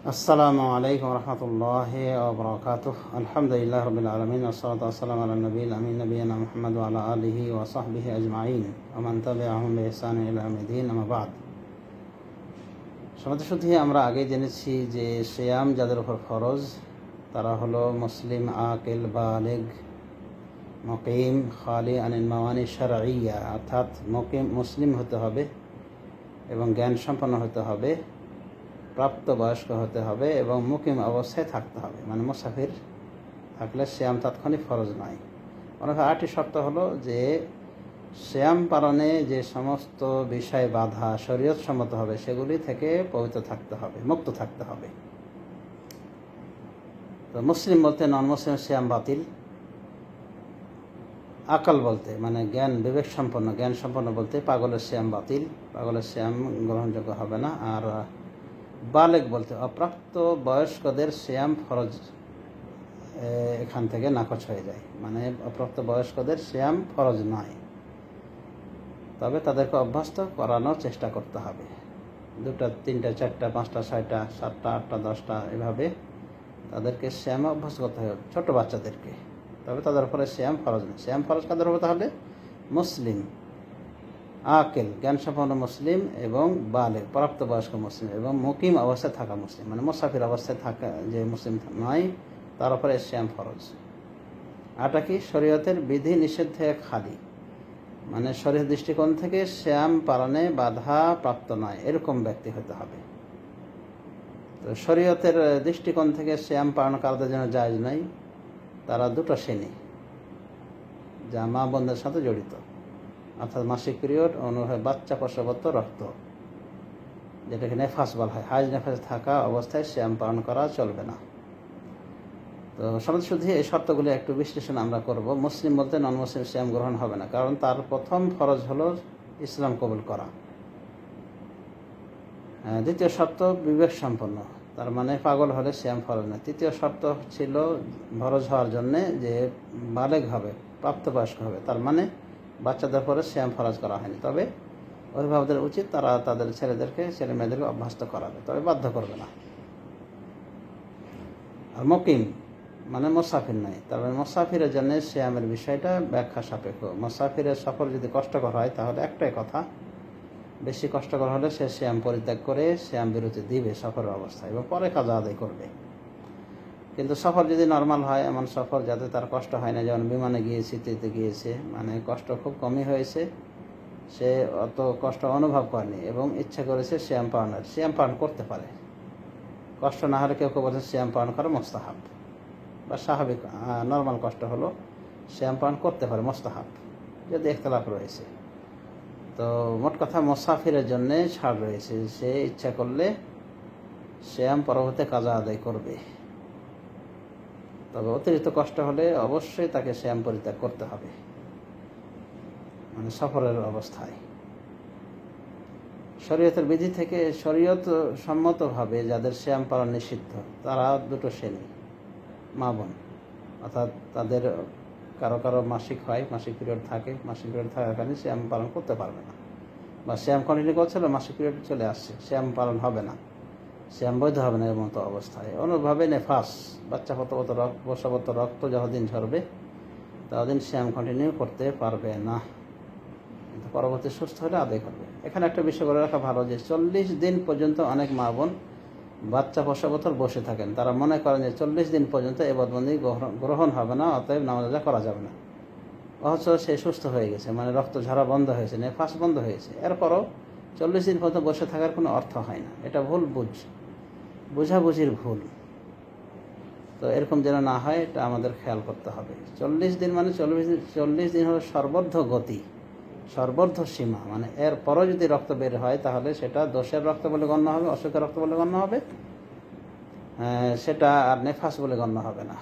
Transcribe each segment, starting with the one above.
আসসালামু আলাইকুম রহমতুল্লাহি ওয়া বারাকাতুহু। আলহামদুলিল্লাহি রাব্বিল আলামিন ওয়াসসালাতু ওয়াসসালামু আলা নবিয়িল আমিন নবিয়িনা মুহাম্মদ ওয়া আলা আলিহি ওয়া সাহবিহি আজমাইন ওয়া মান তাবিআহুম বিইহসান ইলা ইয়াউমিদ্দিন, আম্মা বা'দ। সমাজ শুদ্ধি আমরা আগে জেনেছি যে সিয়াম যাদের উপর ফরজ তারা হলো মুসলিম, আকিল, বালিগ, মুকিম, খালি আনিল মাওয়ানি শারঈয়া, অর্থাৎ মুসলিম হতে হবে এবং জ্ঞান সম্পন্ন হতে হবে, প্রাপ্তবয়স্ক হতে হবে এবং মুকিম অবস্থায় থাকতে হবে। মানে মুসাফির থাকলে শ্যাম তাৎক্ষণিক ফরজ নয়। অনেক 8টি শর্ত হলো যে শ্যাম পালনে যে সমস্ত বিষয় বাধা শরীয়ত সম্মত হবে সেগুলি থেকে পবিত্র থাকতে হবে, মুক্ত থাকতে হবে। তো মুসলিম বলতে নন মুসলিম শ্যাম বাতিল, আকাল বলতে মানে জ্ঞান বিবেক সম্পন্ন, জ্ঞান সম্পন্ন বলতে পাগলের শ্যাম বাতিল, পাগলের শ্যাম গ্রহণযোগ্য হবে না। আর বালেগ বলতে অপ্রাপ্ত বয়স্কদের সিয়াম ফরজ এখান থেকে নাকচ হয়ে যায়, মানে অপ্রাপ্ত বয়স্কদের সিয়াম ফরজ নয়, তবে তাদেরকে অভ্যস্ত করানোর চেষ্টা করতে হবে। 2টা 3টা 4টা 5টা 6টা 7টা 8টা 10টা এভাবে তাদেরকে সিয়ামে অভ্যস্ত করতে হবে, ছোট বাচ্চাদেরকে। তবে তাদের উপরে সিয়াম ফরজ নয়। সিয়াম ফরজ কাদের হতে হবে? মুসলিম, আকেল জ্ঞানসম্পন্ন মুসলিম এবং বালেগ প্রাপ্তবয়স্ক মুসলিম এবং মুকিম অবস্থায় থাকা মুসলিম, মানে মুসাফির অবস্থায় থাকা যে মুসলিম নয় তার উপরে সিয়াম ফরজ। আটা কি? শরীয়তের বিধি নিষেধ থেকে খালি, মানে শরীয়ত দৃষ্টিকোণ থেকে সিয়াম পালনে বাধা প্রাপ্ত নয় এরকম ব্যক্তি হতে হবে। তো শরীয়তের দৃষ্টিকোণ থেকে সিয়াম পালন কারোদের জন্য জায়েজ নয়। তারা 2টো শ্রেণী যা মা বোনদের সাথে জড়িত, অর্থাৎ মাসিক পিরিয়ড অনুভবে বাচ্চা প্রসবত রক্ত, যেটাকে নেফাস বলা হয়। হাজ নেফাস থাকা অবস্থায় শ্যাম পালন করা চলবে না। তো সমাজ শুদ্ধি এই শর্তগুলি একটু বিশ্লেষণ আমরা করব। মুসলিম বলতে নন মুসলিম শ্যাম গ্রহণ হবে না, কারণ তার প্রথম ফরজ হলো ইসলাম কবুল করা। দ্বিতীয় শর্ত বিবেক সম্পন্ন, তার মানে পাগল হলে শ্যাম ফরজ না। তৃতীয় শর্ত ছিল ফরজ হওয়ার জন্যে যে বালেগ হবে, প্রাপ্তবয়স্ক হবে, তার মানে বাচ্চাদের পরে শ্যাম ফরজ করা হয়নি। তবে অভিভাবকদের উচিত তারা তাদের ছেলে মেয়েদেরকে অভ্যস্ত করাবে, তবে বাধ্য করবে না। আর মুকিম মানে মুসাফির নয়, তার মানে মুসাফিরের জন্য শ্যামের বিষয়টা ব্যাখ্যা সাপেক্ষ। মুসাফিরের সফর যদি কষ্টকর হয় তাহলে একটাই কথা, বেশি কষ্টকর হলে সে শ্যাম পরিত্যাগ করে শ্যাম বিরতি দিবে সফরের অবস্থায় এবং পরে কাজা আদায় করবে। কিন্তু সফর যদি নর্মাল হয়, এমন সফর যাতে তার কষ্ট হয় না, যেমন বিমানে গিয়েছে, ট্রেনে গিয়েছে, মানে কষ্ট খুব কমই হয়েছে, সে অত কষ্ট অনুভব করেনি এবং ইচ্ছা করেছে শ্যাম পালনের, শ্যাম পালন করতে পারে। কষ্ট না হলে কেউ বলছে শ্যাম পালন করা মোস্তাহাব বা স্বাভাবিক, নর্মাল কষ্ট হলো শ্যাম পালন করতে পারে মোস্তাহাব, যদি ইখতিলাফ রয়েছে। তো মোট কথা মুসাফিরের জন্য ছাড় রয়েছে, সে ইচ্ছা করলে শ্যাম পরবর্তী কাজা আদায় করবে। তবে অতিরিক্ত কষ্ট হলে অবশ্যই তাকে শ্যাম পরিত্যাগ করতে হবে, মানে সফরের অবস্থায়। শরীয়তের বিধি থেকে শরীয়ত সম্মতভাবে যাদের শ্যাম পালন নিষিদ্ধ তারা 2টো শ্রেণী, মা বোন, অর্থাৎ তাদের কারো কারো মাসিক হয়, মাসিক পিরিয়ড থাকে, মাসিক পিরিয়ড থাকার কারণে শ্যাম পালন করতে পারবে না, বা শ্যাম কন্টিনিউ করছিল, মাসিক পিরিয়ড চলে আসছে, শ্যাম পালন হবে না, শ্যাম বৈধ হবে না। এর মতো অবস্থায় অনুভাবে নেফাস, বাচ্চা প্রসবত রক্ত যতদিন ঝরবে ততদিন শ্যাম কন্টিনিউ করতে পারবে না, কিন্তু পরবর্তী সুস্থ হলে আদায় করবে। এখানে একটা বিষয় বলে রাখা ভালো যে 40 দিন পর্যন্ত অনেক মা বোন বাচ্চা প্রসবতর বসে থাকেন, তারা মনে করেন যে 40 দিন পর্যন্ত এবাদবন্দি গ্রহণ হবে না, অতএব নামাজ আদায় করা যাবে না। অথচ সে সুস্থ হয়ে গেছে, মানে রক্ত ঝরা বন্ধ হয়েছে, নেফাস বন্ধ হয়েছে, এরপরও 40 দিন পর্যন্ত বসে থাকার কোনো অর্থ হয় না। এটা ভুল বুঝাবুঝির ভুল। তো এরকম যেন না হয় এটা আমাদের খেয়াল করতে হবে। 40 দিন মানে 40 দিন হলো সর্বর্ধ গতি, সর্বর্ধ সীমা, মানে এরপরও যদি রক্ত বের হয় তাহলে সেটা দোষের রক্ত বলে গণ্য হবে, অসুখের রক্ত বলে গণ্য হবে, সেটা আর নেফাস বলে গণ্য হবে না।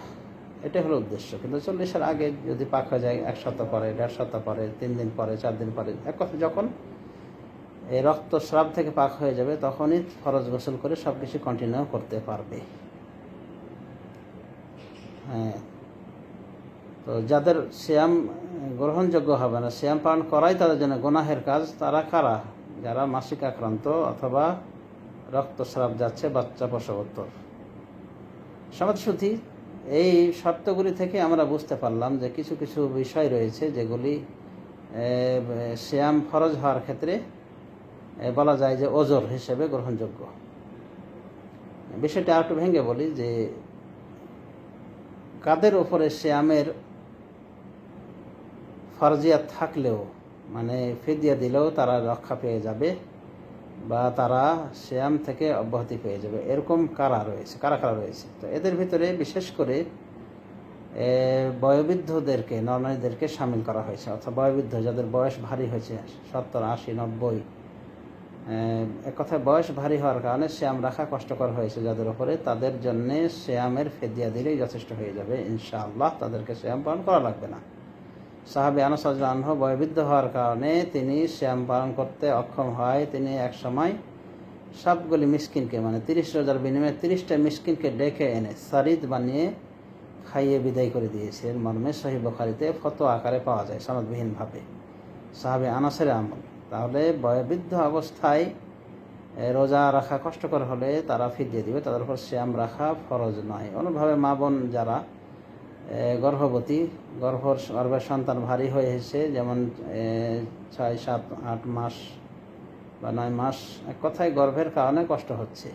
এটাই হলো উদ্দেশ্য। কিন্তু 40-এর আগে যদি পাক হয়ে যায়, 1 সপ্তাহ পরে, 1.5 সপ্তাহ পরে, 3 দিন পরে, 4 দিন পরে, এক কথা যখন এই রক্তস্রাব থেকে পাক হয়ে যাবে তখনই ফরজ গোসল করে সব কিছু কন্টিনিউ করতে পারবে। হ্যাঁ, তো যাদের শ্যাম গ্রহণযোগ্য হবে না, শ্যাম পালন করাই তাদের জন্য গুনাহের কাজ, তারা কারা? যারা মাসিক আক্রান্ত অথবা রক্তস্রাব যাচ্ছে বাচ্চা প্রসবোত্তর। সমাজশুদ্ধি, এই শর্তগুলি থেকে আমরা বুঝতে পারলাম যে কিছু কিছু বিষয় রয়েছে যেগুলি সিয়াম ফরজ হওয়ার ক্ষেত্রে বলা যায় যে ওজর হিসেবে গ্রহণযোগ্য। বিষয়টা একটু ভেঙে বলি যে কাদের ওপরে সিয়ামের ফরজিয়াত থাকলেও, মানে ফিদিয়া দিলেও তারা রক্ষা পেয়ে যাবে বা তারা সিয়াম থেকে অব্যাহতি পেয়ে যাবে, এরকম কারা রয়েছে। তো এদের ভিতরে বিশেষ করে বয়োবৃদ্ধদেরকে, নরনারীদেরকে সামিল করা হয়েছে, অর্থাৎ বয়োবৃদ্ধ যাদের বয়স ভারী হয়েছে 70, 80, 90, এক কথায় বয়স ভারী হওয়ার কারণে সিয়াম রাখা কষ্টকর হয়েছে যাদের উপরে, তাদের জন্য সিয়ামের ফিদিয়া দিলেই যথেষ্ট হয়ে যাবে ইনশাআল্লাহ, তাদেরকে সিয়াম পালন করা লাগবে না। সাহাবী আনাস রাদিয়াল্লাহু আনহু বয়োবৃদ্ধ হওয়ার কারণে তিনি সিয়াম পালন করতে অক্ষম হয়, তিনি এক সময় সবগুলি মিসকিনকে, মানে 30 রোজার বিনিময়ে 30টা মিসকিনকে ডেকে এনে সারিদ বানিয়ে খাইয়ে বিদায় করে দিয়েছেন মর্মে সহিহ বুখারীতে ফতোয়া আকারে পাওয়া যায় সনদবিহীনভাবে, সাহাবী আনাসের আমল। তাহলে বয়োবৃদ্ধ অবস্থায় রোজা রাখা কষ্টকর হলে তারা ফিদিয়া দিবে, তাদের উপর সিয়াম রাখা ফরজ নয়। অনুভাবে মা বোন যারা গর্ভবতী, গর্ভের সন্তান ভারী হয়ে এসেছে, যেমন 6, 7, 8 মাস বা 9 মাস, এক কথায় গর্ভের কারণে কষ্ট হচ্ছে।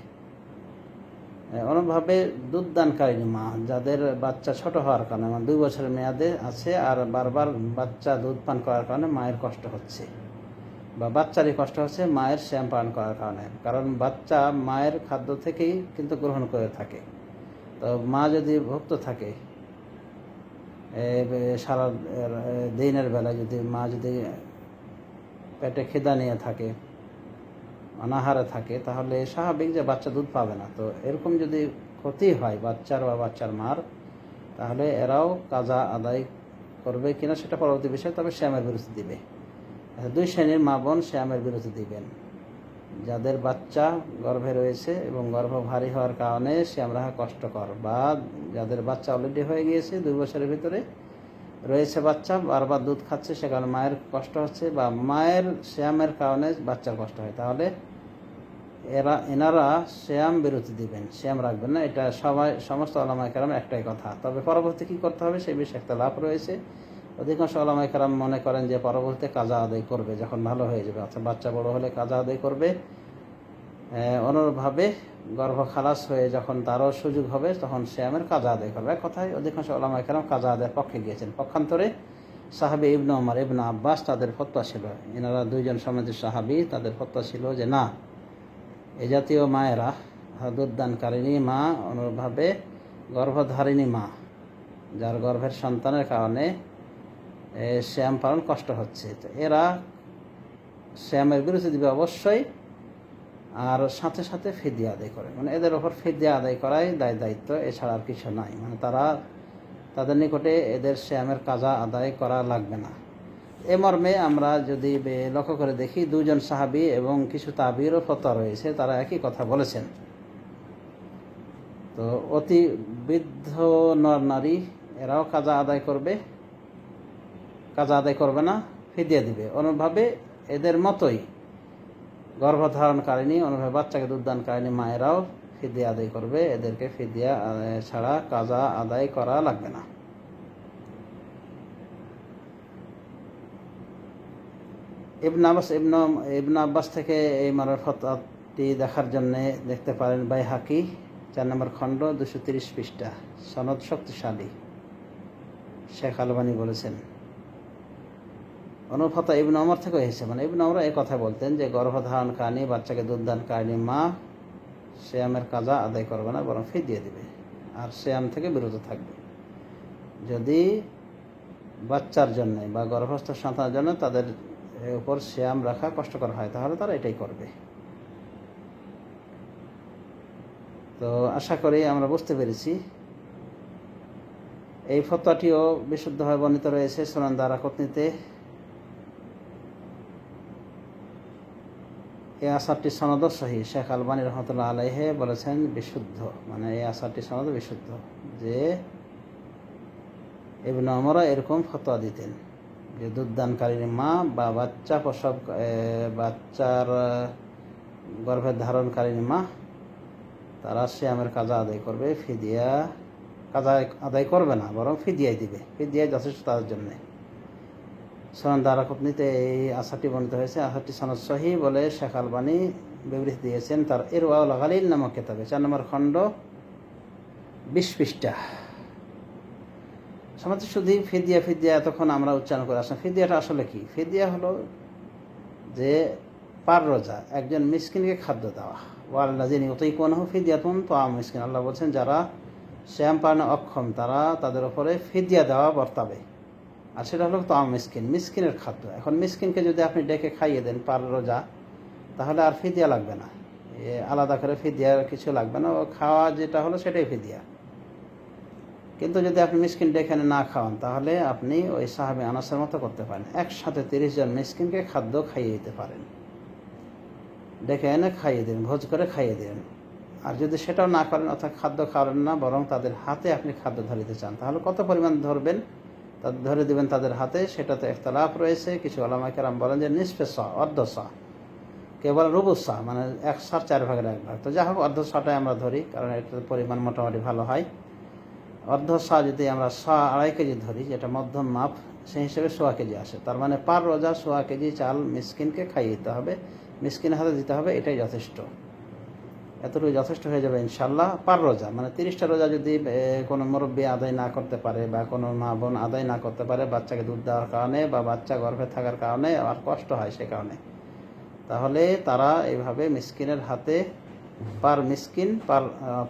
অনুভাবে দুধদানকারী মা যাদের বাচ্চা ছোট হওয়ার কারণে, মানে 2 বছরের মেয়াদে আছে আর বারবার বাচ্চা দুধ পান করার কারণে মায়ের কষ্ট হচ্ছে, বা বাচ্চারই কষ্ট হচ্ছে মায়ের সিয়াম পালন করার কারণে, কারণ বাচ্চা মায়ের খাদ্য থেকেই কিন্তু গ্রহণ করে থাকে। তো মা যদি ভুক্ত থাকে সারা দিনের বেলা, যদি মা যদি পেটে খিদা নিয়ে থাকে, অনাহারে থাকে, তাহলে স্বাভাবিক যে বাচ্চা দুধ পাবে না। তো এরকম যদি ক্ষতি হয় বাচ্চার বা বাচ্চার মার, তাহলে এরাও কাজা আদায় করবে কিনা সেটা পরবর্তী বিষয়, তবে সিয়ামের বিরতি দিবে। 2 শ্রেণীর মা বোন সিয়ামের বিরতি দিবেন: যাদের বাচ্চা গর্ভে রয়েছে এবং গর্ভ ভারী হওয়ার কারণে সিয়াম রাখা কষ্টকর, বা যাদের বাচ্চা অলরেডি হয়ে গিয়েছে, 2 বছরের ভিতরে রয়েছে বাচ্চা, বারবার দুধ খাচ্ছে, সে কারণে মায়ের কষ্ট হচ্ছে, বা মায়ের সিয়ামের কারণে বাচ্চার কষ্ট হয়, তাহলে এনারা সিয়াম বিরতি দিবেন, সিয়াম রাখবেন না। এটা সমস্ত ওলামায়ে কেরাম একটাই কথা। তবে পরবর্তী কী করতে হবে সে বিষয়ে একটা লাভ রয়েছে। অধিকাংশ ওলামায়ে কেরাম মনে করেন যে পরবর্তীতে কাজা আদায় করবে, যখন ভালো হয়ে যাবে, অর্থাৎ বাচ্চা বড় হলে কাজা আদায় করবে। অনুরূপভাবে গর্ভ খালাস হয়ে যখন তারও সুযোগ হবে তখন সিয়ামের কাজা আদায় করবে। এক কথায় অধিকাংশ ওলামায়ে কেরাম কাজা আদায়ের পক্ষে গিয়েছেন। পক্ষান্তরে সাহাবী ইবনে ওমর, ইবনে আব্বাস তাদের ফতোয়া ছিল, এনারা 2 জন সমাজের সাহাবী, তাদের ফতোয়া ছিল যে না, এ জাতীয় মায়েরা, দুধদানকারিণী মা, অনুরূপভাবে গর্ভধারিণী মা, যার গর্ভের সন্তানের কারণে সিয়াম পালন কষ্ট হচ্ছে, তো এরা সিয়ামের বিরতি দিবে অবশ্যই, আর সাথে সাথে ফিদিয়া আদায় করে, মানে এদের ওপর ফিদিয়া আদায় করাই দায়িত্ব, এছাড়া আর কিছু নাই। মানে তাদের নিকটে এদের সিয়ামের কাজা আদায় করা লাগবে না। এ মর্মে আমরা যদি লক্ষ্য করে দেখি, 2 জন সাহাবী এবং কিছু তাবিরও ফতোয়া রয়েছে, তারা একই কথা বলেছেন। তো অতি বৃদ্ধ নর নারী এরাও কাজা আদায় করবে না, ফিদিয়া দিবে। অনুভাবে এদের মতোই গর্ভধারণকারিণী, অনুভাবে বাচ্চাকে দুধদানকারিণী মায়েরাও ফিদিয়া আদায় করবে, এদেরকে ফিদিয়া ছাড়া কাজা আদায় করা লাগবে না। ইবনে আব্বাস থেকে এই মারফতটি দেখার জন্য দেখতে পারেন বাইহাকি 4 নম্বর খণ্ড 230 পৃষ্ঠা, সনদ শক্তিশালী, শেখ আলবানী বলেছেন। অনুফতা ইবনে ওমর থেকে এসেছে, মানে ইবনে ওমর এই কথা বলতেন যে গর্ভধারণকারিণী, বাচ্চাকে দুধদানকারিণী মা সিয়ামের কাজা আদায় করবে না, বরং ফিদিয়া দিবে আর সিয়াম থেকে বিরত থাকবে। যদি বাচ্চার জন্য বা গর্ভস্থ সন্তানের জন্য তাদের উপর সিয়াম রাখা কষ্টকর হয়, তাহলে তারা এটাই করবে। তো আশা করি আমরা বুঝতে পেরেছি। এই ফতোয়াটিও বিশুদ্ধভাবে বর্ণিত রয়েছে সুনান দারাকুতনিতে। এই আসারটি সনদ সহিহ, শেখ আলবানী রহমতুল্লাহ আলাইহি বলেছেন বিশুদ্ধ, মানে এই আসারটি সনদ বিশুদ্ধ, যে ইবনে ওমর এরকম ফতোয়া দিতেন যে দুধদানকারীর মা বা বাচ্চার গর্ভের ধারণকারী মা, তারা সিয়ামের কাজা আদায় করবে। ফিদিয়া কাজা আদায় করবে না, বরং ফিদিয়াই দিবে। ফিদিয়াই যথেষ্ট তাদের জন্যে। সুনান দারাকুতনিতে এই আসারটি বর্ণিত হয়েছে। আসারটি সনদ সহি বলে শেখ আলবানী বিবৃতি দিয়েছেন তার ইরওয়াউল গালিল নামক কিতাবে, 4 নম্বর খণ্ড, 20 পৃষ্ঠা। সমাজ শুধু ফিদিয়া ফিদিয়া এতক্ষণ আমরা উচ্চারণ করে আসলাম। ফিদিয়াটা আসলে কি? ফিদিয়া হলো যে পার রোজা, একজন মিসকিনকে খাদ্য দেওয়া। ওয়াল্লাযিনা ইউতীকুনাহু ফিদিয়াতুন তাআমু মিসকিন, আল্লাহ বলছেন যারা সিয়াম পালনে অক্ষম তারা তাদের উপরে ফিদিয়া দেওয়া বর্তাবে। আর সেটা হলো তাআমু মিসকিন, মিসকিনের খাদ্য। এখন মিসকিনকে যদি আপনি ডেকে খাইয়ে দেন পার রোজা, তাহলে আর ফিদিয়া লাগবে না, আলাদা করে ফিদিয়ার কিছু লাগবে না। ও খাওয়া যেটা হলো সেটাই ফিদিয়া। কিন্তু যদি আপনি মিসকিন ডেকে না খাওয়ান, তাহলে আপনি ওই সাহাবী আনাসের মতো করতে পারেন, একসাথে 30 জন মিসকিনকে খাদ্য খাইয়ে দিতে পারেন। ডেকে এনে খাইয়ে দিন, ভোজ করে খাইয়ে দিন। আর যদি সেটাও না করেন, অর্থাৎ খাদ্য খাওয়াবেন না, বরং তাদের হাতে আপনি খাদ্য ধরে দিতে চান, তাহলে কত পরিমাণ ধরবেন, ধরে দিবেন তাদের হাতে, সেটাতে ইখতিলাফ রয়েছে। কিছু উলামায়ে কেরাম বলেন যে নিসফে সা, অর্ধ সা, কেউ বলেন রুবু সা, মানে 1 সার 4 ভাগের 1 ভাগ। তো যা হোক, অর্ধ সাটাই আমরা ধরি, কারণ এটার পরিমাণ মোটামুটি ভালো হয়। অর্ধ সা যদি আমরা 2.5 কেজি ধরি, যেটা মধ্যম মাপ, সেই হিসেবে 1.25 কেজি আসে। তার মানে পার রোজা 1.25 কেজি চাল মিসকিনকে খাইয়ে দিতে হবে, মিসকিনের হাতে দিতে হবে। এটাই যথেষ্ট, এতটুকু যথেষ্ট হয়ে যাবে ইনশাল্লাহ। পার রোজা মানে 30টা রোজা যদি কোনো মুরব্বী আদায় না করতে পারে, বা কোনো মা বোন আদায় না করতে পারে, বাচ্চাকে দুধ দেওয়ার কারণে বা বাচ্চা গর্ভে থাকার কারণে আর কষ্ট হয় সে কারণে, তাহলে তারা এইভাবে মিসকিনের হাতে পার মিসকিন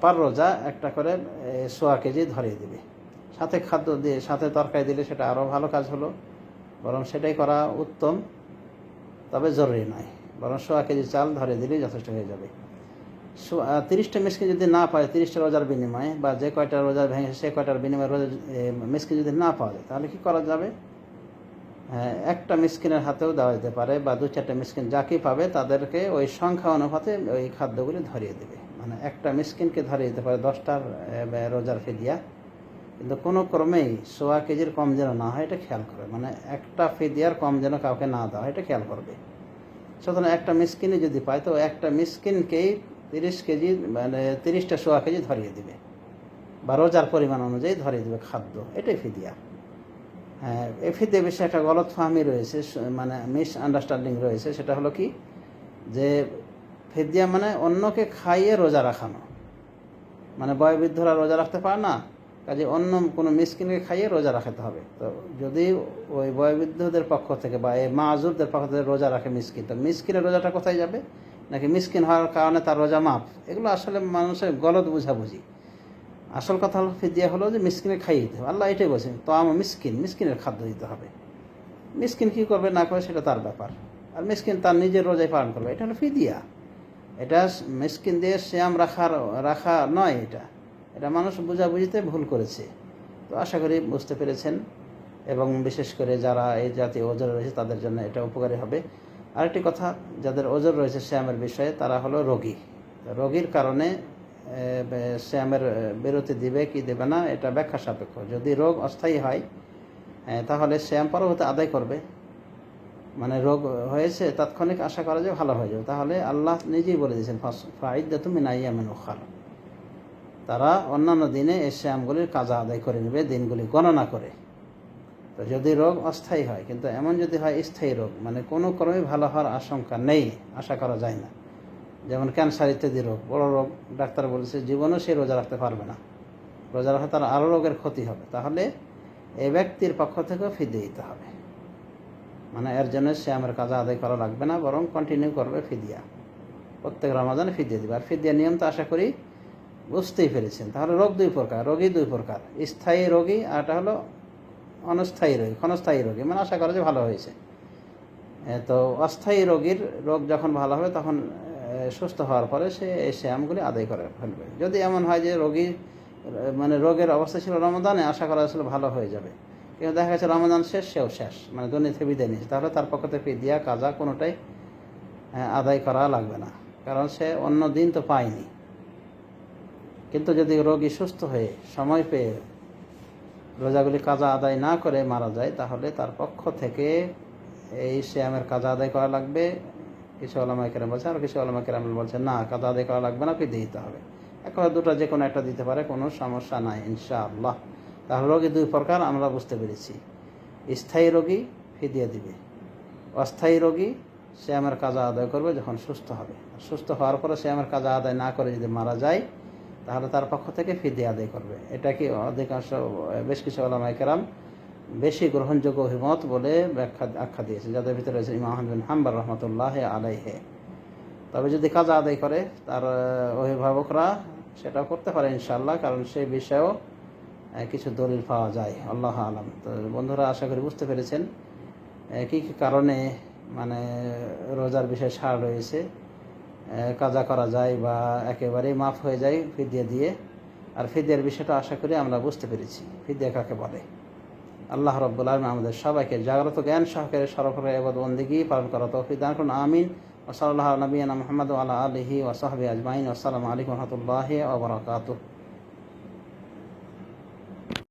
পার রোজা একটা করে 1.25 কেজি ধরিয়ে দিবে। সাথে খাদ্য দিয়ে, সাথে তরকারি দিলে সেটা আরও ভালো কাজ হলো, বরং সেটাই করা উত্তম। তবে জরুরি নয়, বরং 1.25 কেজি চাল ধরে দিলেই যথেষ্ট হয়ে যাবে। 30টা মিসকিন যদি না পায়, 30টা রোজার বিনিময়ে, বা যে কয়টা রোজা ভেঙে সে কয়টার বিনিময়ে রোজা মিসকিন যদি না পাওয়া যায়, তাহলে কি করা যাবে? একটা মিসকিনের হাতেও দেওয়া যেতে পারে, বা 2-4টা মিসকিন যাকে পাবে তাদেরকে ওই সংখ্যা অনুপাতে ওই খাদ্যগুলি ধরিয়ে দেবে। মানে একটা মিসকিনকে ধরিয়ে দিতে পারে 10টার রোজার ফিদিয়া, কিন্তু কোনো ক্রমেই 1.25 কেজির কম যেন না হয়, এটা খেয়াল করে। মানে একটা ফিদিয়ার কম যেন কাউকে না দেওয়া হয়, এটা খেয়াল করবে। সুতরাং একটা মিসকিনে যদি পায়, তো একটা মিসকিনকেই 30 কেজি, মানে 30টা 1.25 কেজি ধরিয়ে দিবে, বা রোজার পরিমাণ অনুযায়ী ধরিয়ে দেবে খাদ্য। এটাই ফিদিয়া। হ্যাঁ, এই ফিদিয়া বিষয়ে একটা গলতফাহমি রয়েছে, মানে মিস আন্ডারস্ট্যান্ডিং রয়েছে। সেটা হলো কি, যে ফিদিয়া মানে অন্যকে খাইয়ে রোজা রাখানো, মানে বয়োবৃদ্ধরা রোজা রাখতে পারে না, কাজে অন্য কোনো মিসকিনকে খাইয়ে রোজা রাখাতে হবে। তো যদি ওই বয়োবৃদ্ধদের পক্ষ থেকে বা এই মাযুরদের পক্ষ থেকে রোজা রাখে মিসকিন, তো মিসকিনের রোজাটা কোথায় যাবে? নাকি মিসকিন হওয়ার কারণে তার রোজা মাফ? এগুলো আসলে মানুষের গলত বুঝাবুঝি। আসল কথা হলো ফিদিয়া হলো যে মিসকিনে খাইয়ে দিতে হবে। আল্লাহ এটাই বলছেন, তো আমার মিসকিনের খাদ্য দিতে হবে। মিসকিন কী করবে না করে সেটা তার ব্যাপার, আর মিসকিন তার নিজের রোজায় পালন করবে। এটা হলো ফিদিয়া। এটা মিসকিন দিয়ে সিয়াম রাখা নয়, এটা মানুষ বুঝাবুঝিতে ভুল করেছে। তো আশা করি বুঝতে পেরেছেন, এবং বিশেষ করে যারা এই জাতীয় ওজর রয়েছে তাদের জন্য এটা উপকারী হবে। আরেকটি কথা, যাদের ওজর রয়েছে সিয়ামের বিষয়ে, তারা হলো রোগী। রোগীর কারণে সিয়ামের বিরতি দিবে কি দেবে না, এটা ব্যাখ্যা সাপেক্ষ। যদি রোগ অস্থায়ী হয়, তাহলে সিয়াম পরবর্তী আদায় করবে। মানে রোগ হয়েছে, তাৎক্ষণিক আশা করা যায় ভালো হয়ে যাবে, তাহলে আল্লাহ নিজেই বলে দিয়েছেন ফাইদ্দাতুম মিন আইয়ামিন উখার, তারা অন্যান্য দিনে এই সিয়ামগুলির কাজা আদায় করে নেবে, দিনগুলি গণনা করে। তো যদি রোগ অস্থায়ী হয়, কিন্তু এমন যদি হয় স্থায়ী রোগ, মানে কোনো ক্রমে ভালো হওয়ার আশঙ্কা নেই, আশা করা যায় না, যেমন ক্যান্সার ইত্যাদি রোগ, বড় রোগ, ডাক্তার বলেছে জীবনও সে রোজা রাখতে পারবে না, রোজা রাখা তার আরও রোগের ক্ষতি হবে, তাহলে এই ব্যক্তির পক্ষ থেকেও ফিদিয়ে দিতে হবে। মানে এর জন্য সিয়ামের কাজা আদায় করা লাগবে না, বরং কন্টিনিউ করবে ফিদিয়া। প্রত্যেক রমাদানে ফিদিয়া দিবে। আর ফিদিয়া নিয়ম তো আশা করি বুঝতেই পেরেছেন। তাহলে রোগ 2 প্রকার, রোগী 2 প্রকার, স্থায়ী রোগী আর এটা হলো অনস্থায়ী রোগী, ক্ষণস্থায়ী রোগী, মানে আশা করা যে ভালো হয়েছে। তো অস্থায়ী রোগীর রোগ যখন ভালো হবে, তখন সুস্থ হওয়ার পরে সে এই সিয়ামগুলি আদায় করে ফেলবে। যদি এমন হয় যে রোগী মানে রোগের অবস্থা ছিল রমাদানে, আশা করা ছিল ভালো হয়ে যাবে, কিন্তু দেখা গেছে রমাদান শেষ, সেও শেষ, মানে দুর্নীতি বিদায় নিয়েছে, তাহলে তার পক্ষ থেকে ফিদিয়া কাজা কোনোটাই আদায় করা লাগবে না, কারণ সে অন্য দিন তো পায়নি। কিন্তু যদি রোগী সুস্থ হয়ে সময় পেয়ে রোজাগুলি কাজা আদায় না করে মারা যায়, তাহলে তার পক্ষ থেকে এই সিয়ামের কাজা আদায় করা লাগবে, কিছু ওলামা কেরাম বলছেন, আর কিছু ওলামা কেরাম বলছেন না, কাজা আদায় করা লাগবে না, ফিদিয়ে দিতে হবে। একেবারে দুটো যে কোনো একটা দিতে পারে, কোনো সমস্যা নাই ইনশাআল্লাহ। তাহলে রোগী দুই প্রকার আমরা বুঝতে পেরেছি। স্থায়ী রোগী ফিদিয়ে দিবে, অস্থায়ী রোগী সিয়ামের কাজা আদায় করবে যখন সুস্থ হবে। সুস্থ হওয়ার পরে সিয়ামের কাজা আদায় না করে যদি মারা যায়, তাহলে তার পক্ষ থেকে ফিদিয়ে আদায় করবে। এটা কি অধিকাংশ বেশ কিছু ওলামায়ে কেরাম বেশি গ্রহণযোগ্য অভিমত বলে আখ্যা দিয়েছে, যাদের ভিতরে রয়েছে ইমাম আহমদ বিন হাম্বল রহমতুল্লাহ আলাইহে। তবে যদি কাজা আদায় করে তার অভিভাবকরা, সেটাও করতে পারে ইনশাআল্লাহ, কারণ সেই বিষয়েও কিছু দলিল পাওয়া যায়। আল্লাহ আলাম। তো বন্ধুরা, আশা করি বুঝতে পেরেছেন কী কী কারণে মানে রোজার বিষয়ে ছাড় রয়েছে, কাজা করা যায় বা একেবারেই মাফ হয়ে যায় ফিদিয়া দিয়ে। আর ফিদিয়ার বিষয়টা আশা করি আমরা বুঝতে পেরেছি, ফিদিয়া কাকে বলে। আল্লাহ রাব্বুল আলামিন আমাদের সবাইকে জাগ্রত জ্ঞান সহকারে সরফরে ইবাদত বন্দেগী পালন করা তৌফিক দান করুন, আমিন। ওয়া সাল্লাল্লাহু আলা নবিয়িনা মুহাম্মদ ওয়া আলা আলিহি ওয়া সাহবিহি আজমাইন। আসসালামু আলাইকুম ওয়া রাহমাতুল্লাহি ওয়া বারাকাতুহু।